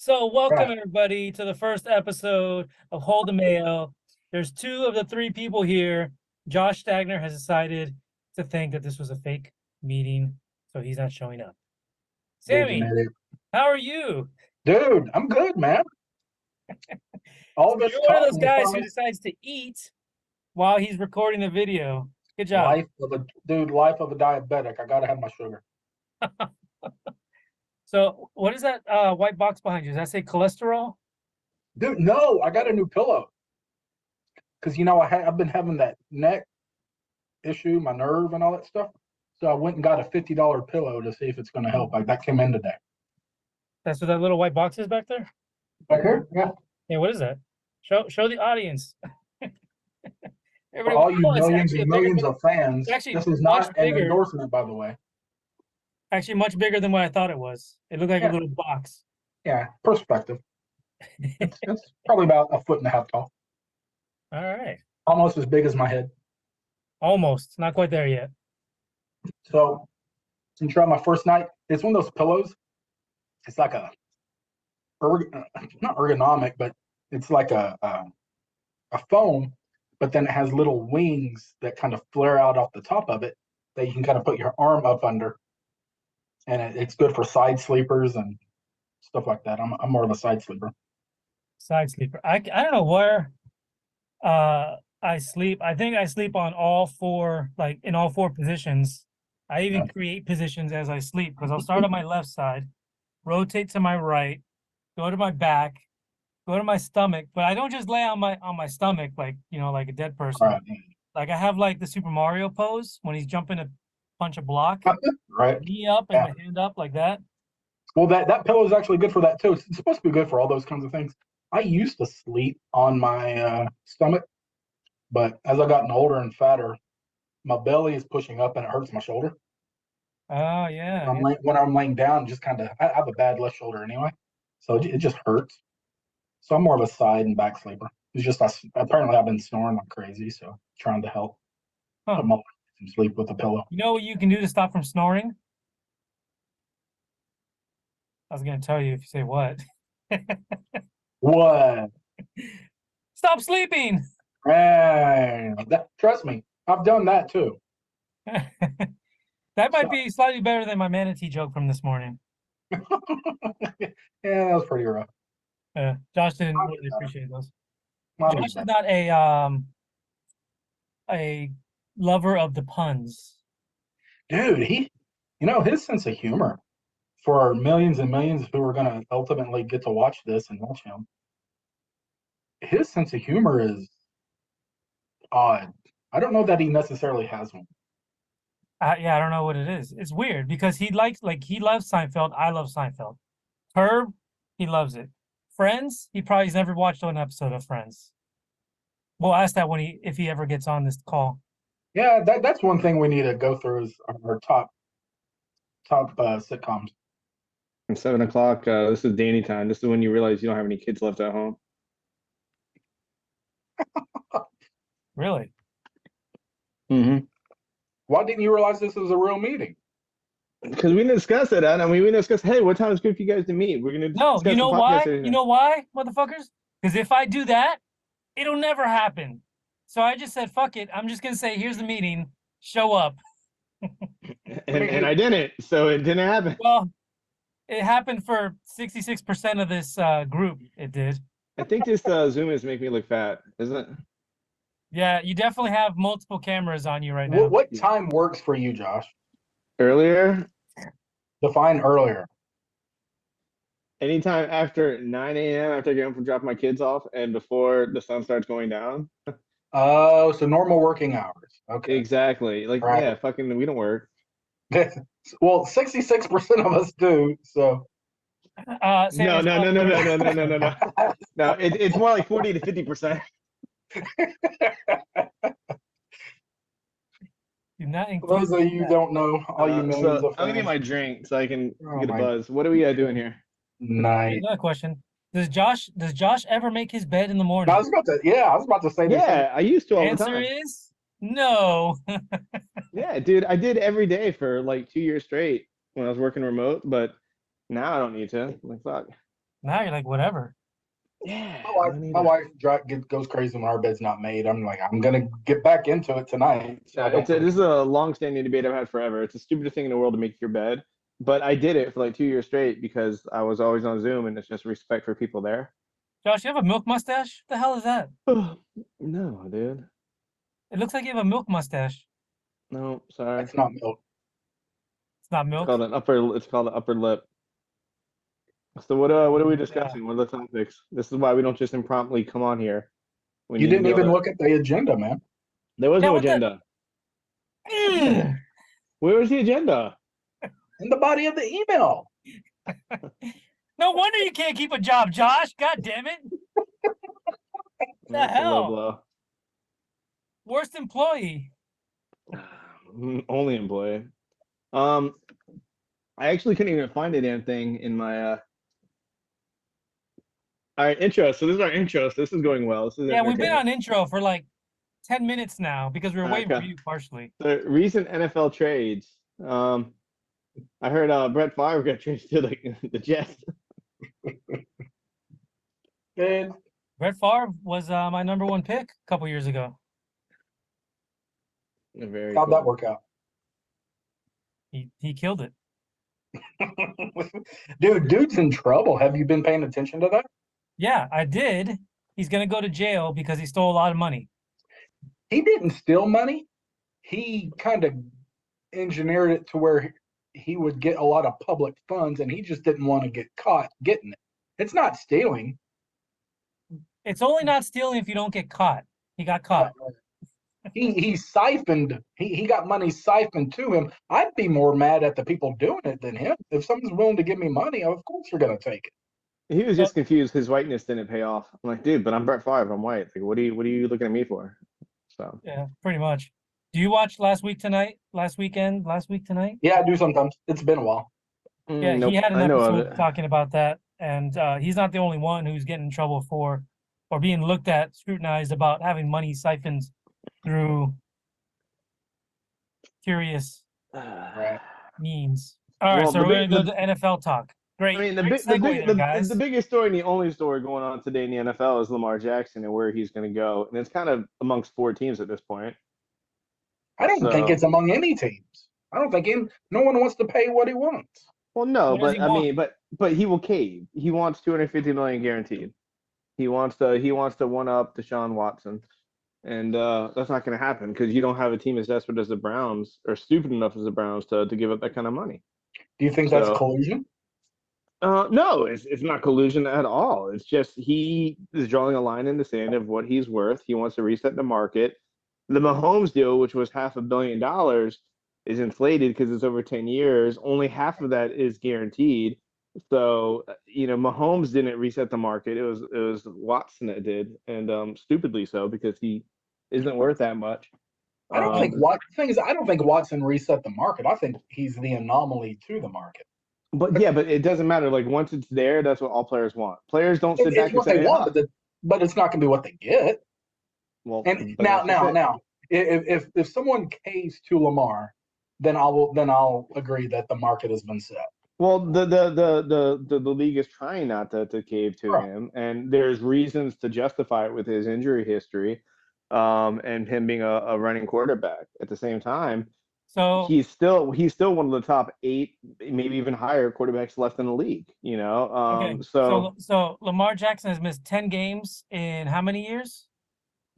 So welcome Right. everybody to the first episode of Hold the Mayo. There's two of the three people here. Josh Stagner has decided to think that this was a fake meeting, so he's not showing up. Dude's an Sammy, idiot. how are you? Dude, I'm good, man. All this You're one of those talking is guys who fine. decides to eat while he's recording the video. Good job. Life of a diabetic. I gotta have my sugar. So what is that white box behind you? Does that say cholesterol? Dude, no, I got a new pillow. Because I've been having that neck issue, my nerve and all that stuff. So I went and got a $50 pillow to see if it's gonna help. Like that came in today. That's what that little white box is back there? Back here? Yeah. Yeah, what is that? Show the audience. For Everybody, all you it's millions actually a and bigger, millions of fans, it's actually this is much not an bigger. endorsement, by the way. Actually, much bigger than what I thought it was. It looked like a Yeah. little box. Yeah, perspective. It's probably about a foot and a half tall. All right. Almost as big as my head. Almost. Not quite there yet. So since you're on my first night, it's one of those pillows. It's like not ergonomic, but it's like a foam, but then it has little wings that kind of flare out off the top of it that you can kind of put your arm up under, and it's good for side sleepers and stuff like that. I'm more of a side sleeper. Side sleeper. I don't know where I sleep. I think I sleep on all four, like in all four positions. I even Yeah. create positions as I sleep because I'll start on my left side, rotate to my right, go to my back, go to my stomach, but I don't just lay on my stomach like like a dead person. Right. Like I have like the Super Mario pose when he's jumping to punch a block, Right. knee up and Yeah. my hand up like that. Well, that pillow is actually good for that too. It's supposed to be good for all those kinds of things. I used to sleep on my stomach, but as I've gotten older and fatter, my belly is pushing up and it hurts my shoulder. Oh yeah, yeah. When I'm laying down, just kind of, I have a bad left shoulder anyway, so it just hurts. So I'm more of a side and back sleeper. It's just apparently I've been snoring like crazy, so trying to help Huh. put my to sleep with a pillow. You know what you can do to stop from snoring? I was gonna tell you if you say what. What? Stop sleeping. Trust me, I've done that too. That might be slightly better than my manatee joke from this morning. Yeah, that was pretty rough. Josh didn't really appreciate those. Not Josh as is bad. not a lover of the puns. Dude, his sense of humor for millions and millions who are going to ultimately get to watch this and watch him. His sense of humor is odd. I don't know that he necessarily has one. Yeah, I don't know what it is. It's weird because he loves Seinfeld. I love Seinfeld. Herb, he loves it. Friends, he probably's never watched an episode of Friends. We'll ask that if he ever gets on this call. Yeah, that's one thing we need to go through is our top sitcoms. 7 o'clock. This is Danny time. This is when you realize you don't have any kids left at home. Really? Mm-hmm. Why didn't you realize this was a real meeting? Because we didn't discuss it, and we discussed, hey, what time is good for you guys to meet? We're gonna No, discuss you know the why? podcast. You know why, motherfuckers? Because if I do that, it'll never happen. So I just said, fuck it. I'm just gonna say, here's the meeting. Show up. and I didn't, so it didn't happen. Well, it happened for 66% of this group. It did. I think this Zoom is making me look fat, isn't it? Yeah, you definitely have multiple cameras on you right now. What time works for you, Josh? Earlier? Define earlier. Anytime after 9 a.m. after I get home from dropping my kids off and before the sun starts going down. Oh, so normal working hours. Okay. Exactly. Like, right. Yeah, fucking, we don't work. Well, 66% of us do, so. No. No, it's more like 40 to 50%. Do not include For those of you who don't know, all you millions of fans. I'm gonna get my drink so I can get a my buzz. What are we doing here? Night. Another question. Does Josh ever make his bed in the morning? I was about to say this. Yeah, I used to all the time. Answer is no. Yeah, dude, I did every day for like 2 years straight when I was working remote, but now I don't need to. Like, fuck. Now you're like, whatever. Yeah, My wife goes crazy when our bed's not made. I'm like, I'm gonna get back into it tonight. So I don't. this is a long-standing debate I've had forever. It's the stupidest thing in the world to make your bed, but I did it for like 2 years straight because I was always on Zoom, and it's just respect for people there. Josh, you have a milk mustache? What the hell is that? No, dude. It looks like you have a milk mustache. No, sorry. It's not milk. It's not It's milk. called an upper. It's called an upper lip. So what are we Yeah. discussing? What are the topics? This is why we don't just impromptu come on here. We You need to didn't be able even to. look at the agenda, man. There was Yeah, no what the- agenda. Ugh. Where was the agenda? In the body of the email. No wonder you can't keep a job, Josh. God damn it. That's a low hell? blow. Worst employee. Only employee. I actually couldn't even find a damn thing in my all right, intro. So this is our intro. So this is going well. This is Yeah, we've been entertaining. on intro for like 10 minutes now because we were waiting for Okay. you partially. The recent NFL trades. I heard Brett Favre got traded to the Jets. And Brett Favre was my number one pick a couple years ago. Very how'd that cool. work out? He killed it. Dude's in trouble. Have you been paying attention to that? Yeah, I did. He's gonna go to jail because he stole a lot of money. He didn't steal money. He kind of engineered it to where he would get a lot of public funds, and he just didn't want to get caught getting it. It's not stealing. It's only not stealing if you don't get caught. He got caught. He siphoned. He got money siphoned to him. I'd be more mad at the people doing it than him. If someone's willing to give me money, of course you're gonna take it. He was just confused. His whiteness didn't pay off. I'm like, dude, but I'm Brett Favre. I'm white. Like, what are you looking at me for? So Yeah, pretty much. Do you watch Last Week Tonight? Last week tonight? Yeah, I do sometimes. It's been a while. Yeah, nope, he had an I know of episode it. talking about that, and he's not the only one who's getting in trouble for or being looked at, scrutinized about having money siphoned through curious Right. means. All right, Well, so the we're big- gonna go to NFL talk. Great, I mean, great segue there, guys. the biggest story and the only story going on today in the NFL is Lamar Jackson and where he's going to go, and it's kind of amongst 4 teams at this point. I don't think So- it's among any teams. I don't think no one wants to pay what he wants. Well, no, What does but he I want? mean, but he will cave. He wants 250 million guaranteed. He wants to one up Deshaun Watson, and that's not going to happen because you don't have a team as desperate as the Browns or stupid enough as the Browns to give up that kind of money. Do you think that's So- collusion? No, it's not collusion at all. It's just he is drawing a line in the sand of what he's worth. He wants to reset the market. The Mahomes deal, which was $500 million, is inflated because it's over 10 years. Only half of that is guaranteed. So, Mahomes didn't reset the market. It was Watson that did, and stupidly so because he isn't worth that much. I don't think I don't think Watson reset the market. I think he's the anomaly to the market. But it doesn't matter. Like once it's there, that's what all players want. Players don't sit back It's and what say, they want, but it's not going to be what they get. well, And but that's just it. now, if someone caves to Lamar, then I'll agree that the market has been set. Well, the league is trying not to cave to Right. him, and there's reasons to justify it with his injury history, and him being a running quarterback. At the same time, So he's still one of the top 8, maybe even higher quarterbacks left in the league. okay, so Lamar Jackson has missed 10 games in how many years?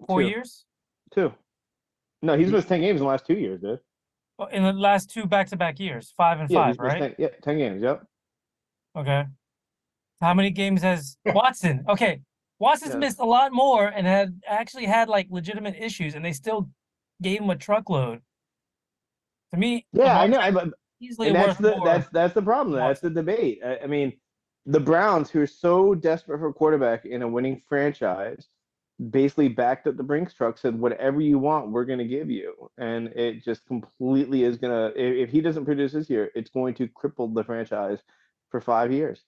4 2. years? 2. No, he's missed 10 games in the last 2 years, dude. Well, in the last 2 back-to-back years, 5 and Yeah, 5, he's missed right? 10 games. Yep. Okay. How many games has Watson? Okay, Watson's Yeah. missed a lot more and had like legitimate issues, and they still gave him a truckload. To me, Yeah, I Lamar know. Jackson's easily And worth more. that's the problem. That's the debate. I mean, the Browns, who are so desperate for a quarterback in a winning franchise, basically backed up the Brinks truck, said, "Whatever you want, we're going to give you." And it just completely is going to. If he doesn't produce this year, it's going to cripple the franchise for 5 years.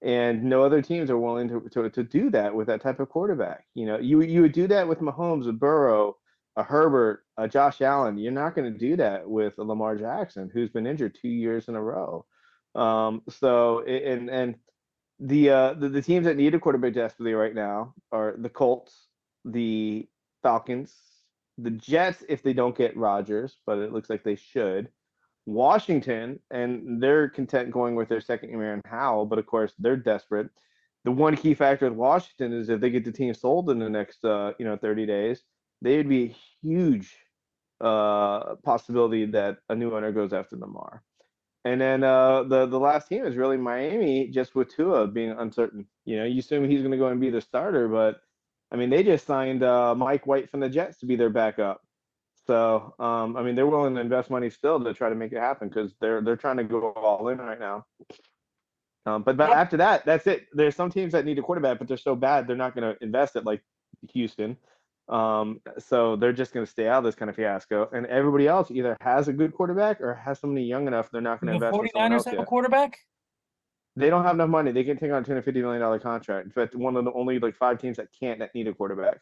And no other teams are willing to do that with that type of quarterback. You would do that with Mahomes, a Burrow, a Herbert, a Josh Allen. You're not going to do that with a Lamar Jackson, who's been injured 2 years in a row. And The teams that need a quarterback desperately right now are the Colts, the Falcons, the Jets if they don't get Rodgers, but it looks like they should. Washington, and they're content going with their second year in Howell, but of course they're desperate. The one key factor with Washington is if they get the team sold in the next 30 days, they would be a huge possibility that a new owner goes after Lamar. And then the last team is really Miami, just with Tua being uncertain. You assume he's going to go and be the starter, but I mean, they just signed Mike White from the Jets to be their backup. So I mean, they're willing to invest money still to try to make it happen because they're trying to go all in right now. But after that, that's it. There's some teams that need a quarterback, but they're so bad they're not going to invest it like Houston. So they're just going to stay out of this kind of fiasco. And everybody else either has a good quarterback or has somebody young enough they're not going to The invest in someone 49ers else have a yet. quarterback? They don't have enough money. They can take on a $250 million contract. In fact, one of the only like 5 teams that need a quarterback.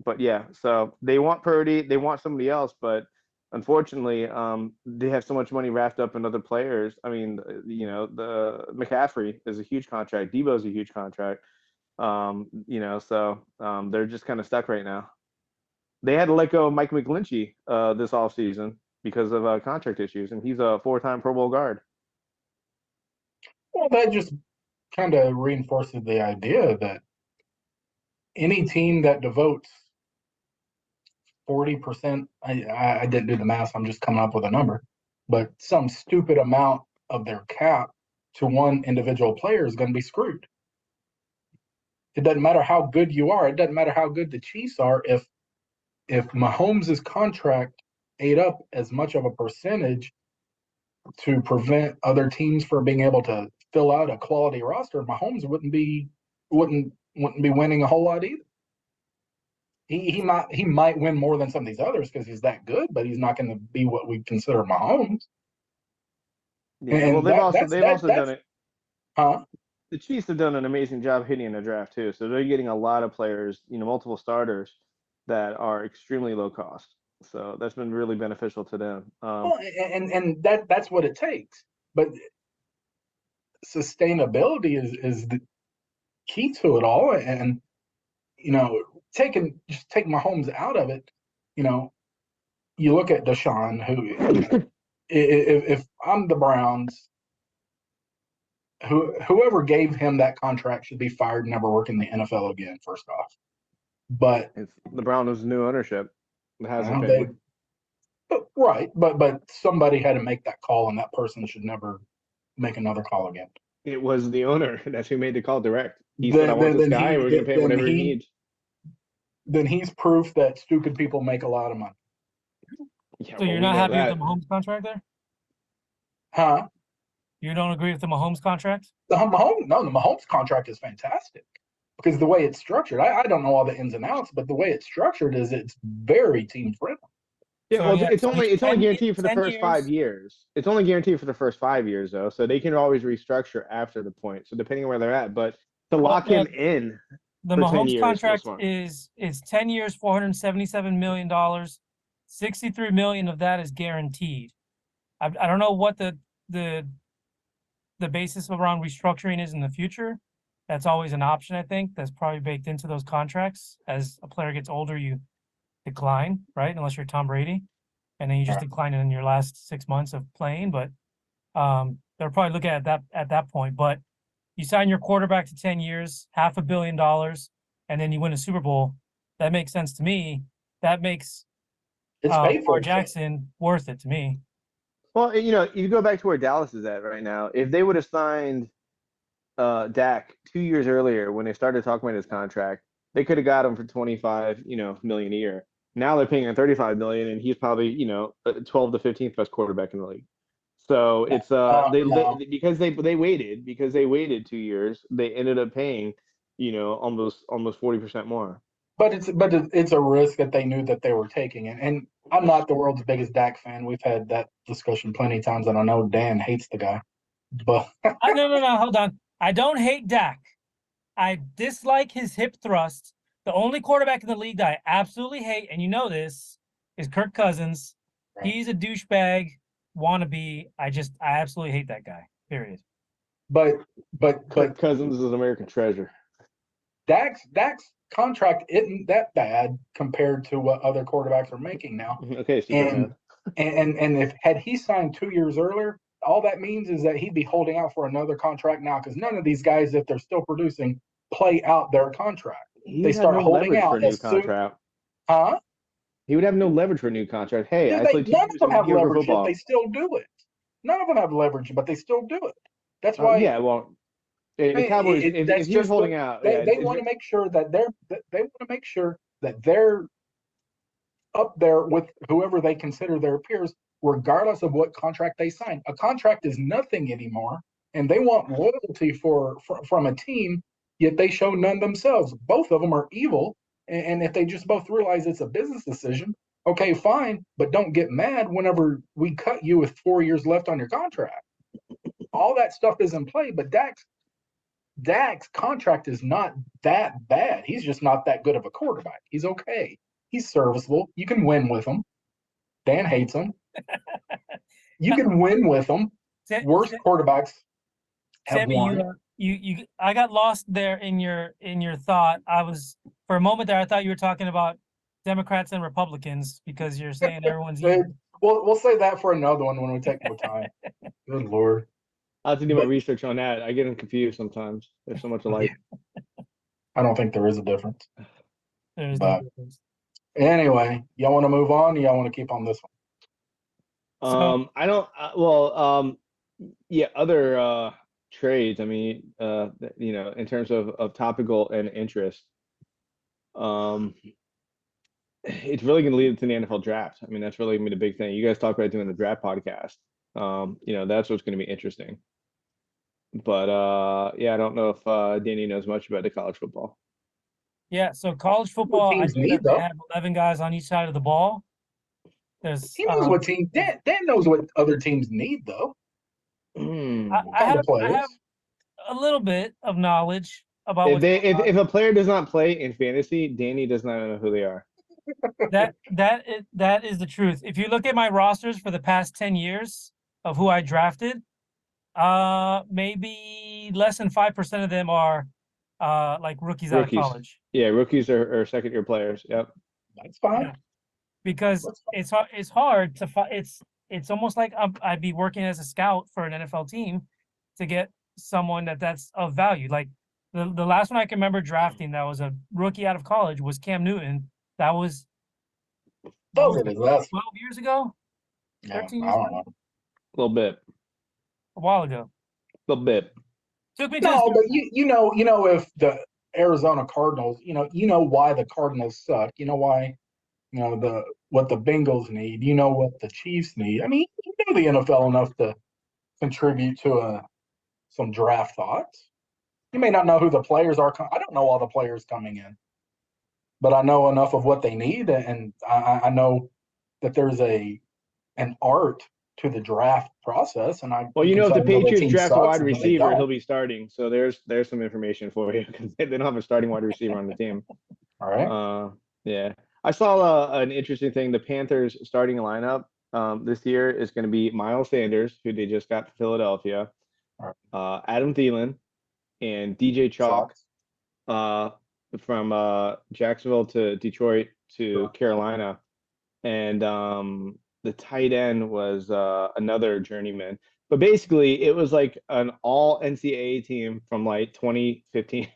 But yeah, so they want Purdy, they want somebody else, but unfortunately, they have so much money wrapped up in other players. I mean, the McCaffrey is a huge contract. Debo's a huge contract. So they're just kind of stuck right now. They had to let go of Mike McGlinchey this offseason because of contract issues, and he's a 4-time Pro Bowl guard. Well, that just kind of reinforces the idea that any team that devotes 40%, I didn't do the math, so I'm just coming up with a number, but some stupid amount of their cap to one individual player is going to be screwed. It doesn't matter how good you are. It doesn't matter how good the Chiefs are. If Mahomes' contract ate up as much of a percentage to prevent other teams from being able to fill out a quality roster, Mahomes wouldn't be winning a whole lot either. He might win more than some of these others because he's that good, but he's not going to be what we consider Mahomes. Yeah, and well, they've also done it. Huh? The Chiefs have done an amazing job hitting in the draft too, so they're getting a lot of players, multiple starters that are extremely low cost. So that's been really beneficial to them. Well, and that's what it takes, but sustainability is the key to it all, and take Mahomes out of it, you look at Deshaun, who, if I'm the Browns, whoever gave him that contract should be fired and never work in the NFL again, first off. But the Browns' new ownership hasn't paid. Right, but somebody had to make that call, and that person should never make another call again. It was the owner. That's who made the call direct. He said, I want this guy, we're going to pay whatever he needs. Then he's proof that stupid people make a lot of money. Yeah, so you're not happy with the Mahomes contract there? Huh? You don't agree with the Mahomes contract? The Mahomes contract is fantastic because the way it's structured, I don't know all the ins and outs, but the way it's structured is it's very team friendly. Yeah, well, it's only guaranteed for the first 5 years. It's only guaranteed for the first 5 years, though, so they can always restructure after the point. So depending on where they're at, but to lock him in, the Mahomes contract is 10 years, $477 million. $63 million of that is guaranteed. I don't know what the basis around restructuring is in the future. That's always an option, I think. That's probably baked into those contracts. As a player gets older, you decline, right? Unless you're Tom Brady, and then you just decline in your last 6 months of playing. But they'll probably look at that point. But you sign your quarterback to 10 years, $500 million, and then you win a Super Bowl. That makes sense to me. That makes Lamar Jackson worth it to me. Well, you go back to where Dallas is at right now. If they would have signed Dak 2 years earlier when they started talking about his contract, they could have got him for $25 million a year. Now they're paying him $35 million, and he's probably 12th to 15th best quarterback in the league. So it's because they waited 2 years, they ended up paying almost 40% more. But it's a risk that they knew that they were taking, and I'm not the world's biggest Dak fan. We've had that discussion plenty of times, and I know Dan hates the guy. But no, hold on. I don't hate Dak. I dislike his hip thrust. The only quarterback in the league that I absolutely hate, and you know this, is Kirk Cousins. Right. He's a douchebag wannabe. I absolutely hate that guy. Period. but Kirk Cousins is an American treasure. Dak's contract isn't that bad compared to what other quarterbacks are making now. Okay, Superman. And if had he signed 2 years earlier, all that means is that he'd be holding out for another contract now, because none of these guys, if they're still producing, play out their contract. They start holding out for a new contract. Huh? He would have no leverage for a new contract. Hey, Dude, I played 2 none years of them have here for leverage, yet football. they still do it. None of them have leverage, but they still do it. That's why. Yeah, well, the Cowboys. If you're holding out, they want to make sure that they're up there with whoever they consider their peers, regardless of what contract they sign. A contract is nothing anymore, and they want loyalty from a team, yet they show none themselves. Both of them are evil, and if they just both realize it's a business decision, okay, fine, but don't get mad whenever we cut you with 4 years left on your contract. All that stuff is in play, but Dak's contract is not that bad. He's just not that good of a quarterback. He's okay. He's serviceable. You can win with him. Dan hates him. You can win with him. Worst quarterbacks have Sammy, won. I got lost there in your thought. I was, for a moment there, I thought you were talking about Democrats and Republicans, because you're saying everyone's evil. We'll say that for another one when we take more time. Good Lord. I have to do my research on that. I get them confused sometimes. There's so much alike. I don't think there is a difference. There's no difference. Anyway, y'all want to move on? Or y'all want to keep on this one? I don't. Other trades. I mean, in terms of topical and interest, it's really going to lead to the NFL draft. I mean, that's really going to be the big thing. You guys talk about doing the draft podcast. That's what's going to be interesting. But I don't know if Danny knows much about the college football. Yeah, so college football, I think that they have 11 guys on each side of the ball. He knows what team. Dan knows what other teams need, though. I have a little bit of knowledge about if a player does not play in fantasy, Danny does not know who they are. That is the truth. If you look at my rosters for the past 10 years of who I drafted, maybe less than 5% of them are like rookies out of college. Yeah, rookies are second-year players. Yep, that's fine. Yeah. Because it's hard to find. It's almost like I'd be working as a scout for an NFL team to get someone that's of value. Like the last one I can remember drafting that was a rookie out of college was Cam Newton. That was 12 years ago. 13 years ago. A little bit. A while ago. A little bit. Took me but you know if the Arizona Cardinals, you know why the Cardinals suck. You know why, what the Bengals need. You know what the Chiefs need. I mean, you know the NFL enough to contribute to some draft thoughts. You may not know who the players are. I don't know all the players coming in, but I know enough of what they need, and I know that there's an art to the draft process. And if the Patriots draft a wide receiver, he'll be starting. So there's some information for you, because they don't have a starting wide receiver on the team. All right. Yeah. I saw an interesting thing. The Panthers starting lineup this year is going to be Miles Sanders, who they just got to Philadelphia, Adam Thielen, and DJ Chalk from Jacksonville to Detroit to Carolina. And the tight end was another journeyman. But basically, it was like an all NCAA team from like 2015.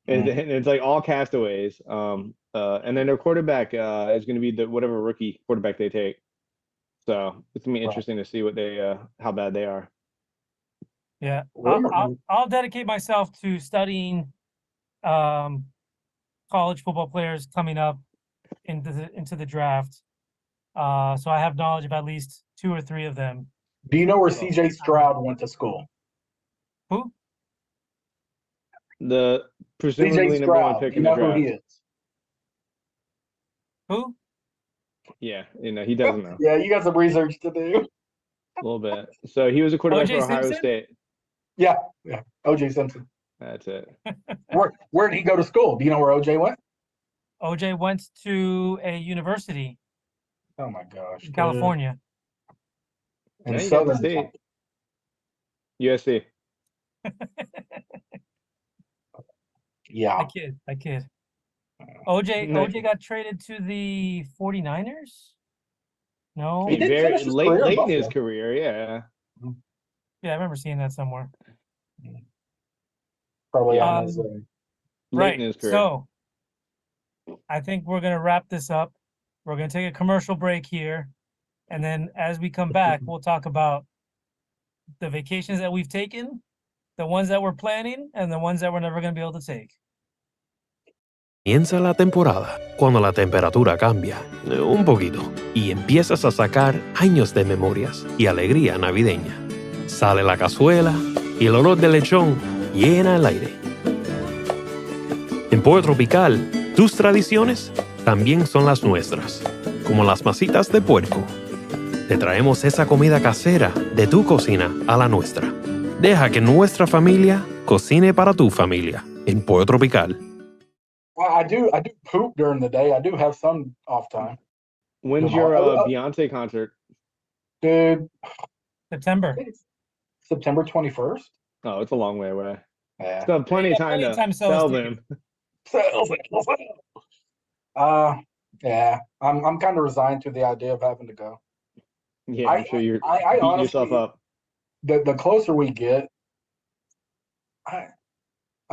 And it's like all castaways. And then their quarterback is going to be whatever rookie quarterback they take. So it's going to be interesting to see what how bad they are. Yeah, I'll dedicate myself to studying college football players coming up into the draft. So I have knowledge of at least 2 or 3 of them. Do you know where CJ Stroud went to school? Who? The presumably number 1 pick in the draft. Who he is? Who? Yeah, he doesn't know. Yeah, you got some research to do. A little bit. So he was a quarterback for Ohio State. Yeah, OJ Simpson. That's it. Where did he go to school? Do you know where OJ went? OJ went to a university. Oh my gosh. In California. In Southern State. USC. Yeah. I kid. OJ got traded to the 49ers? No. He didn't finish his career in late in his Buffalo. career, yeah. Yeah, I remember seeing that somewhere. Probably Yeah. on his. Late Right. in his career. So I think we're gonna wrap this up. We're gonna take a commercial break here, and then as we come back, we'll talk about the vacations that we've taken, the ones that we're planning, and the ones that we're never gonna be able to take. Comienza la temporada cuando la temperatura cambia un poquito y empiezas a sacar años de memorias y alegría navideña. Sale la cazuela y el olor del lechón llena el aire. En Pollo Tropical, tus tradiciones también son las nuestras, como las masitas de puerco. Te traemos esa comida casera de tu cocina a la nuestra. Deja que nuestra familia cocine para tu familia en Pollo Tropical. I do poop during the day. I do have some off time. When's your Beyonce concert? Dude, September. September 21st. Oh, it's a long way away. Yeah. Still have plenty of time to sell them. Yeah. I'm kind of resigned to the idea of having to go. Yeah, I'm sure you're I beating honestly, yourself up. The closer we get, I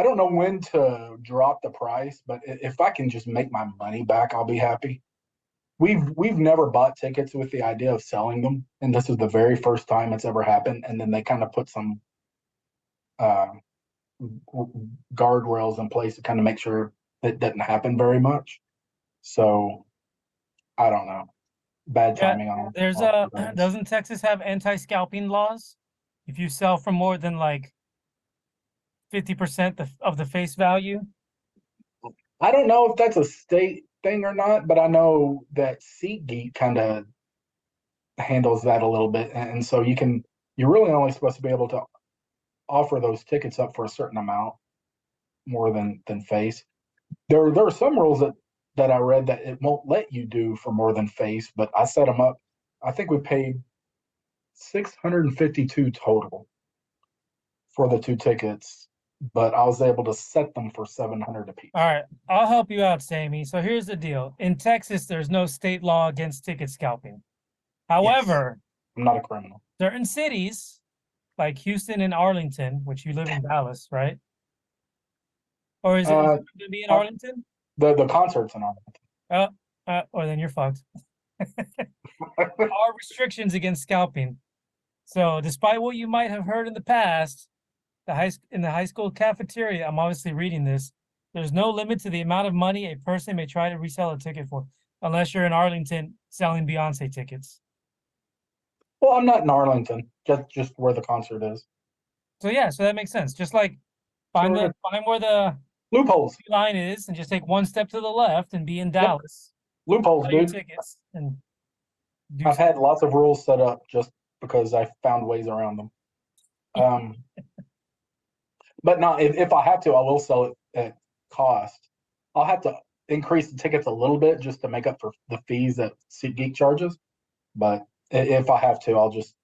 don't know when to drop the price, but if I can just make my money back, I'll be happy. We've never bought tickets with the idea of selling them, and this is the very first time it's ever happened. And then they kind of put some guardrails in place to kind of make sure that doesn't happen very much. So I don't know. Bad timing on. There's doesn't Texas have anti-scalping laws? If you sell for more than like 50% of the face value? I don't know if that's a state thing or not, but I know that SeatGeek kind of handles that a little bit, and so you're really only supposed to be able to offer those tickets up for a certain amount more than face. There are some rules that I read that it won't let you do for more than face, but I set them up. I think we paid $652 total for the 2 tickets, but I was able to set them for $700 apiece. All right, I'll help you out, Sammy. So here's the deal. In Texas, there's no state law against ticket scalping. However, I'm not a criminal. Certain cities, like Houston and Arlington, which you live in Dallas, right? Or is it going to be in Arlington? The concert's in Arlington. Or then you're fucked. Are restrictions against scalping. So despite what you might have heard in the past, in the high school cafeteria, I'm obviously reading this, there's no limit to the amount of money a person may try to resell a ticket for, unless you're in Arlington selling Beyonce tickets. Well, I'm not in Arlington, just where the concert is. So yeah, so that makes sense. Just like find where the loopholes line is and just take one step to the left and be in Dallas. Loopholes, dude. Tickets and I've had lots of rules set up just because I found ways around them. But no, if I have to, I will sell it at cost. I'll have to increase the tickets a little bit just to make up for the fees that SeatGeek charges. But if I have to, I'll just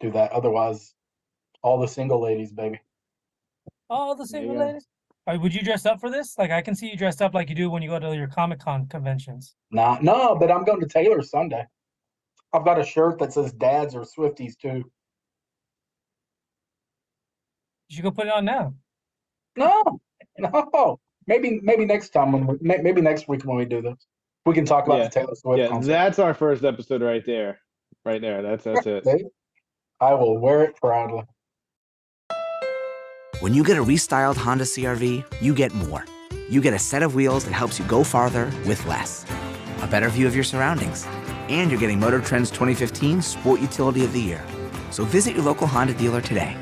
do that. Otherwise, all the single ladies, baby. All the single ladies? Would you dress up for this? Like, I can see you dressed up like you do when you go to your Comic-Con conventions. No, but I'm going to Taylor Sunday. I've got a shirt that says Dads or Swifties too. You should go put it on now. No. Maybe next time maybe next week when we do this, we can talk about the Taylor Swift concert. That's our first episode right there. Right there. That's it. I will wear it proudly. When you get a restyled Honda CRV, you get more. You get a set of wheels that helps you go farther with less. A better view of your surroundings. And you're getting Motor Trend's 2015 Sport Utility of the Year. So visit your local Honda dealer today.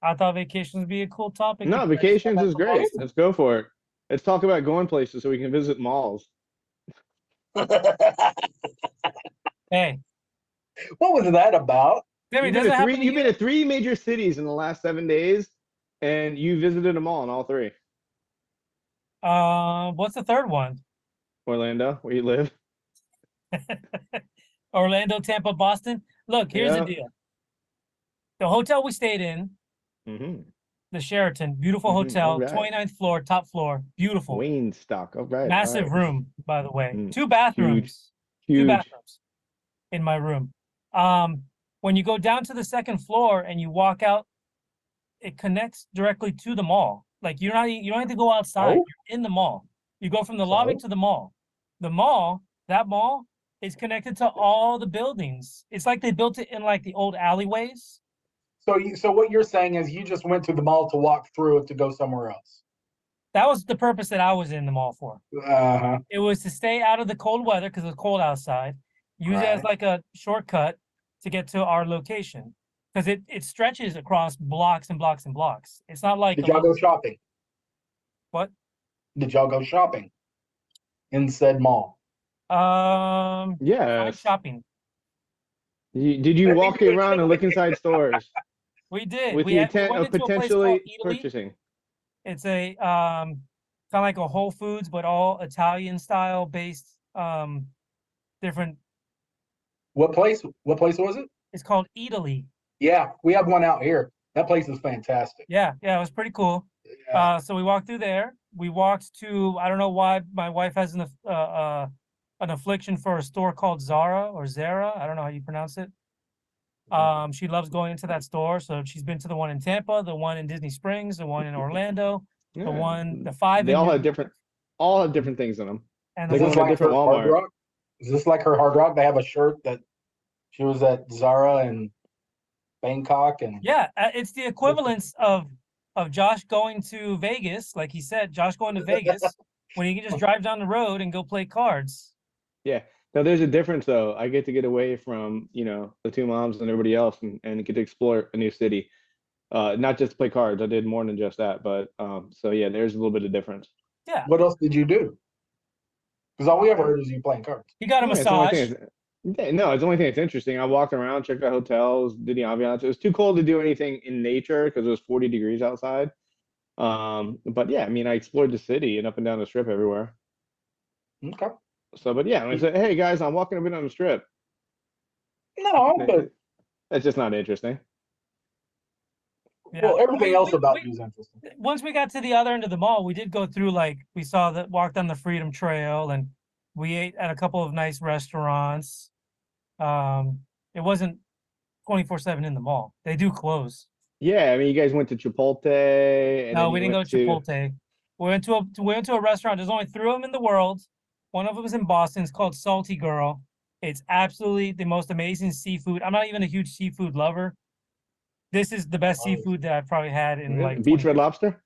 I thought vacations would be a cool topic. No, vacations is great. Let's go for it. Let's talk about going places so we can visit malls. Hey. What was that about? You've been to 3 major cities in the last 7 days, and you visited them all in all 3. What's the third one? Orlando, where you live. Orlando, Tampa, Boston. Look, here's the deal. The hotel we stayed in, the Sheraton, beautiful Mhm, hotel, alright. 29th floor, top floor, beautiful, Wayne stock. All right. massive all right. room, by the way, Mm, 2 bathrooms, 2 Huge. bathrooms in my room. When you go down to the second floor and you walk out, it connects directly to the mall. Like you don't have to go outside. Oh. You're in the mall. You go from the lobby So? to the mall. That mall is connected to all the buildings. It's like they built it in like the old alleyways. So what you're saying is you just went to the mall to walk through it to go somewhere else. That was the purpose that I was in the mall for. Uh-huh. It was to stay out of the cold weather because it was cold outside. Use it as Right. like a shortcut to get to our location because it stretches across blocks and blocks and blocks. It's not like Did y'all go shopping? what? Did y'all go shopping in said mall? Fine Yes. shopping. Did you I think walk you around and look inside stores We did. with We the went intent of into a place called potentially Italy. purchasing? It's a kind of like a Whole Foods, but all Italian style based different. What place? What place was it? It's called Italy. Yeah, we have one out here. That place is fantastic. Yeah, it was pretty cool. Yeah. So we walked through there. We walked to, I don't know why my wife has an affliction for a store called Zara or Zara. I don't know how you pronounce it. She loves going into that store. So she's been to the one in Tampa, the one in Disney Springs, the one in Orlando, the Yeah. 5 They in all New have different, all have different things in them. and They Is the go this in a like different her Hard Walmart. Rock? Is this like her Hard Rock? They have a shirt that she was at Zara and Bangkok and yeah, it's the equivalence of Josh going to Vegas, like he said, Josh going to Vegas when he can just drive down the road and go play cards. Yeah. Now there's a difference though. I get to get away from, the two moms and everybody else and get to explore a new city. Not just play cards. I did more than just that, but so yeah, there's a little bit of difference. Yeah, what else did you do? Because all we ever heard is you playing cards. he got a Yeah, it's the only massage. thing no, it's the only thing that's interesting. I walked around, checked out hotels, did the ambiance. It was too cold to do anything in nature because it was 40 degrees outside. But yeah, I mean, I explored the city and up and down the strip everywhere. Okay. So, but yeah, when I said, "Hey guys, I'm walking up and down the strip," No, but that's just not interesting. Yeah. well, everything else We- about we- you is interesting. Once we got to the other end of the mall, we did go through we saw that walked on the Freedom Trail and we ate at a couple of nice restaurants. It wasn't 24/7 in the mall. They do close. Yeah, I mean, you guys went to Chipotle, and No, then we you didn't go went to Chipotle. We went to a restaurant. There's only 3 of them in the world. One of them is in Boston. It's called Salty Girl. It's absolutely the most amazing seafood. I'm not even a huge seafood lover. This is the best Nice. seafood that I've probably had in like Beats 20 Red Lobster.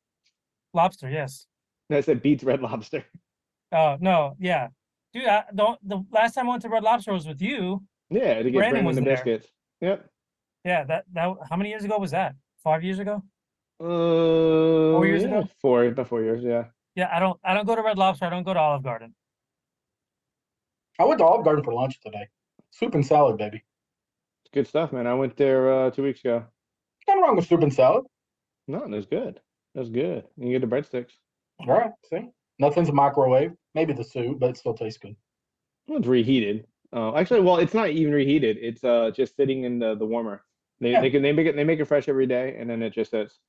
lobster. Yes. No, I said Beats Red Lobster. Oh no, yeah, dude. The last time I went to Red Lobster was with you. Yeah, to get Brandon Brandon was the there. biscuits. Yep. Yeah, that how many years ago was that? 5 years ago? 4 years ago? about 4 years. Yeah. Yeah, I don't go to Red Lobster. I don't go to Olive Garden. I went to Olive Garden for lunch today. Soup and salad, baby. It's good stuff, man. I went there 2 weeks ago. Nothing wrong with soup and salad. No, that's good. That's good. You get the breadsticks. All right, see, nothing's a microwave. Maybe the soup, but it still tastes good. Well, it's reheated. Actually, well, it's not even reheated. It's just sitting in the warmer. They Yeah. they make it fresh every day, and then it just sits.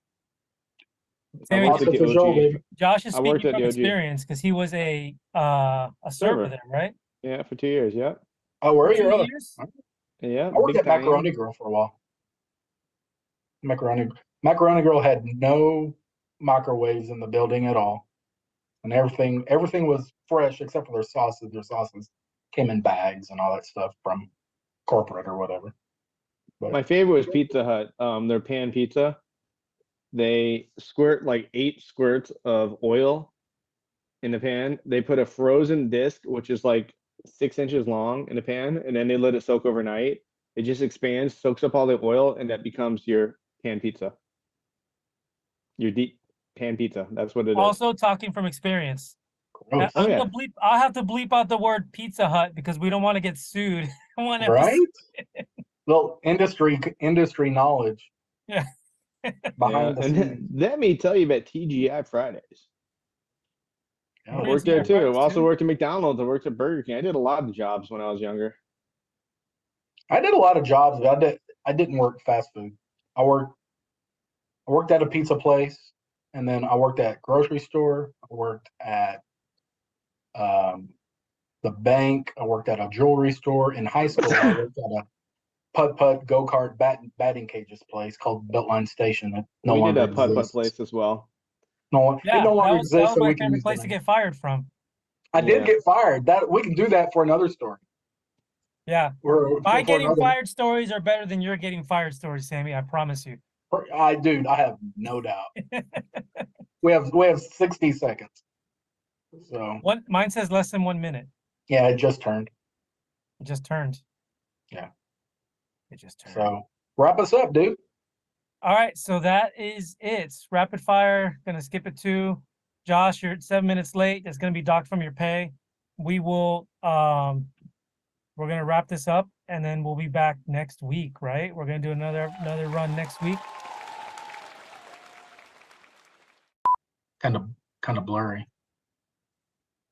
Sammy, worked at Pasta the for Joe, OG. baby. Josh is I worked speaking at from the OG. experience because he was a server Server. there, right? Yeah, for 2 years. Yeah, Oh, where are 2 you? Really? years? yeah. I worked big at Macaroni time. Grill for a while. Macaroni Grill had no microwaves in the building at all, and everything was fresh except for their sauces. Their sauces came in bags and all that stuff from corporate or whatever. But My favorite was Pizza Hut. Their pan pizza. They squirt like 8 squirts of oil in the pan. They put a frozen disc, which is like 6 inches long, in the pan, and then they let it soak overnight. It just expands, soaks up all the oil, and that becomes your pan pizza. Your deep pan pizza. That's what it is. Also talking from experience. gross, Oh, yeah. I'll have to bleep out the word Pizza Hut because we don't want to get sued. One right? episode. Well, industry knowledge Yeah. behind the and scenes. let me tell you about TGI Fridays. Yeah, I Oh, worked yeah, there too. I Fridays, also too. worked at McDonald's. I worked at Burger King. I did a lot of jobs when I was younger. I did a lot of jobs, but I didn't work fast food. I worked I worked at a pizza place, and then I worked at grocery store. I worked at the bank. I worked at a jewelry store. In high school, I worked at a putt go-kart batting cages place called Beltline Station. That no we did longer a putt exists. place as well. It Yeah, no longer that exists, was so my we can favorite use place the to name. get fired from. I did Yeah. get fired. That we can do that for another story. Yeah, Or my for getting another- fired stories are better than your getting fired stories, Sammy. I promise you. I have no doubt. we have 60 seconds. So Mine says less than 1 minute. yeah, it just turned. It just turned. Yeah. It just turned. So wrap us up, dude. All right, so that is it. Rapid fire. Gonna skip it to Josh. You're 7 minutes late. That's gonna be docked from your pay. We will we're gonna wrap this up and then we'll be back next week, right? We're gonna do another run next week. Kind of blurry.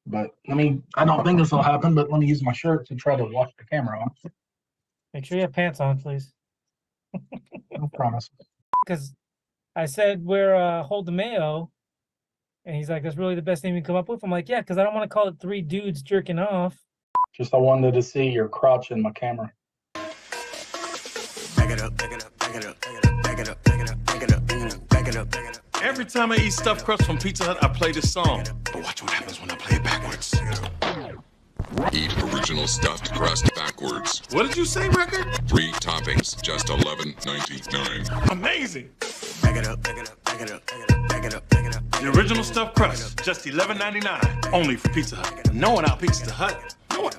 But I don't think this will happen, but let me use my shirt to try to wash the camera off. Make sure you have pants on, please. No promise. Because I said we're hold the Mayo, and he's like, that's really the best name you come up with. I'm like, yeah, because I don't want to call it three dudes jerking off. Just I wanted to see your crotch in my camera. Every time I eat stuffed crust from Pizza Hut, I play this song. But watch what happens when I play it backwards. Eat original stuffed crust backwards. What did you say, record? 3 toppings, just $11.99. Amazing. The original stuffed crust, just $11.99. Only for Pizza Hut. No one out Pizza Hut. No one.